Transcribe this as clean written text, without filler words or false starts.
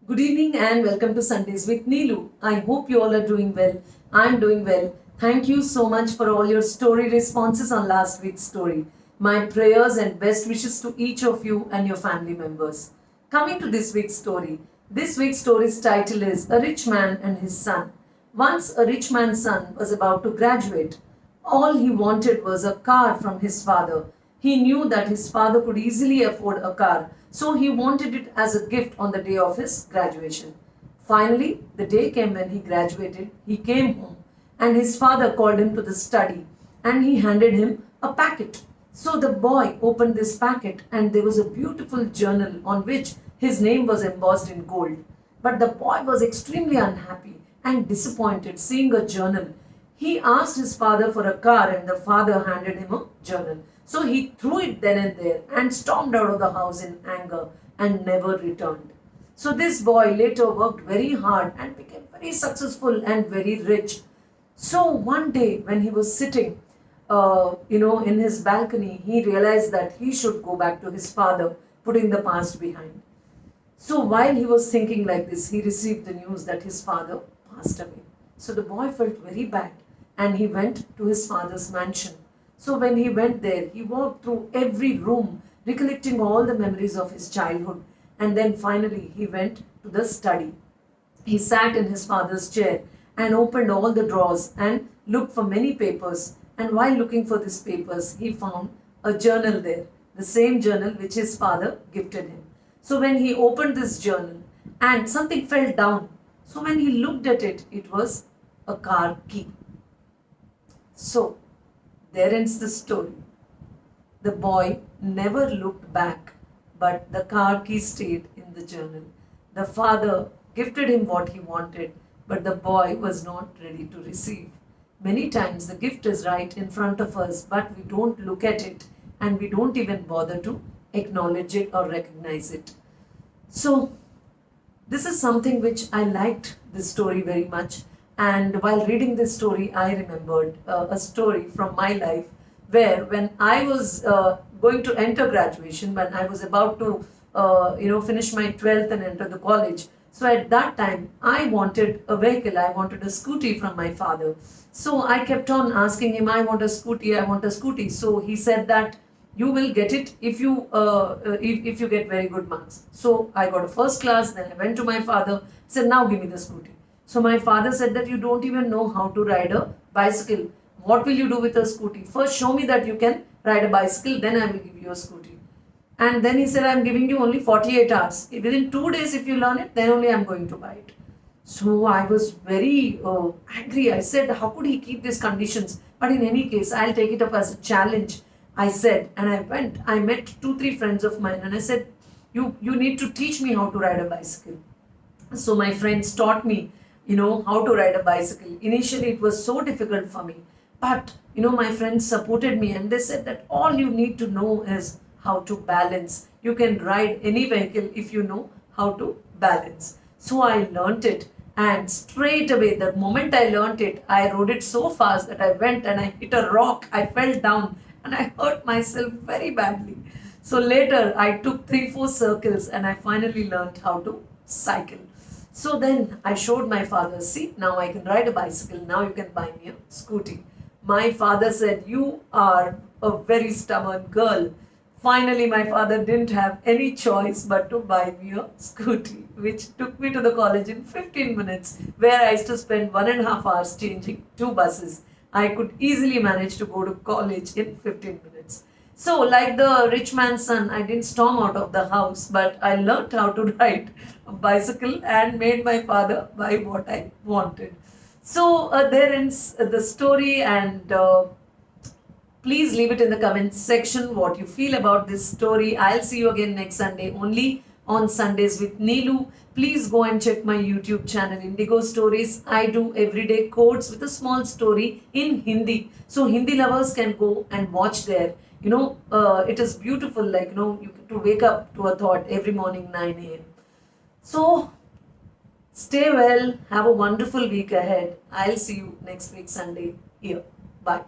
Good evening and welcome to Sundays with Neelu. I hope you all are doing well. I'm doing well. Thank you so much for all your story responses on last week's story. My prayers and best wishes to each of you and your family members. Coming to this week's story. This week's story's title is A Rich Man and His Son. Once a rich man's son was about to graduate. All he wanted was a car from his father. He knew that his father could easily afford a car, so he wanted it as a gift on the day of his graduation. Finally, the day came when he graduated. He came home, and his father called him to the study and he handed him a packet. So the boy opened this packet, and there was a beautiful journal on which his name was embossed in gold. But the boy was extremely unhappy and disappointed seeing a journal. He asked his father for a car, and the father handed him a journal. So he threw it then and there and stormed out of the house in anger and never returned. So this boy later worked very hard and became very successful and very rich. So one day when he was sitting, in his balcony, he realized that he should go back to his father, putting the past behind. So while he was thinking like this, he received the news that his father passed away. So the boy felt very bad and he went to his father's mansion. So when he went there, he walked through every room, recollecting all the memories of his childhood. And then finally, he went to the study. He sat in his father's chair and opened all the drawers and looked for many papers. And while looking for these papers, he found a journal there, the same journal which his father gifted him. So when he opened this journal and something fell down, so when he looked at it, it was a car key. So there ends the story. The boy never looked back, but the car key stayed in the journal. The father gifted him what he wanted, but the boy was not ready to receive. Many times the gift is right in front of us, but we don't look at it and we don't even bother to acknowledge it or recognize it. So, this is something which I liked this story very much. And while reading this story, I remembered a story from my life where when I was going to enter graduation, when I was about to, finish my 12th and enter the college. So at that time, I wanted a vehicle. I wanted a scooty from my father. So I kept on asking him, I want a scooty, I want a scooty. So he said that you will get it if you get very good marks. So I got a first class. Then I went to my father, said, now give me the scooty. So my father said that you don't even know how to ride a bicycle. What will you do with a scooty? First show me that you can ride a bicycle, then I will give you a scooty. And then he said, I'm giving you only 48 hours. Within 2 days, if you learn it, then only I'm going to buy it. So I was very angry. I said, how could he keep these conditions? But in any case, I'll take it up as a challenge. I said, and I went, I met 2-3 friends of mine and I said, you need to teach me how to ride a bicycle. So my friends taught me, how to ride a bicycle. Initially, it was so difficult for me. But, my friends supported me and they said that all you need to know is how to balance. You can ride any vehicle if you know how to balance. So I learnt it. And straight away, the moment I learnt it, I rode it so fast that I went and I hit a rock. I fell down and I hurt myself very badly. So later, I took 3-4 circles and I finally learnt how to cycle. So then I showed my father, see, now I can ride a bicycle. Now you can buy me a scooty. My father said, you are a very stubborn girl. Finally, my father didn't have any choice but to buy me a scooty, which took me to the college in 15 minutes, where I used to spend 1.5 hours changing 2 buses. I could easily manage to go to college in 15 minutes. So, like the rich man's son, I didn't storm out of the house, but I learned how to ride a bicycle and made my father buy what I wanted. So, there ends the story, and please leave it in the comments section what you feel about this story. I'll see you again next Sunday, only on Sundays with Neelu. Please go and check my YouTube channel, Indigo Stories. I do everyday quotes with a small story in Hindi. So Hindi lovers can go and watch there. It is beautiful, like, you to wake up to a thought every morning 9 a.m. So stay well. Have a wonderful week ahead. I'll see you next week Sunday here. Bye.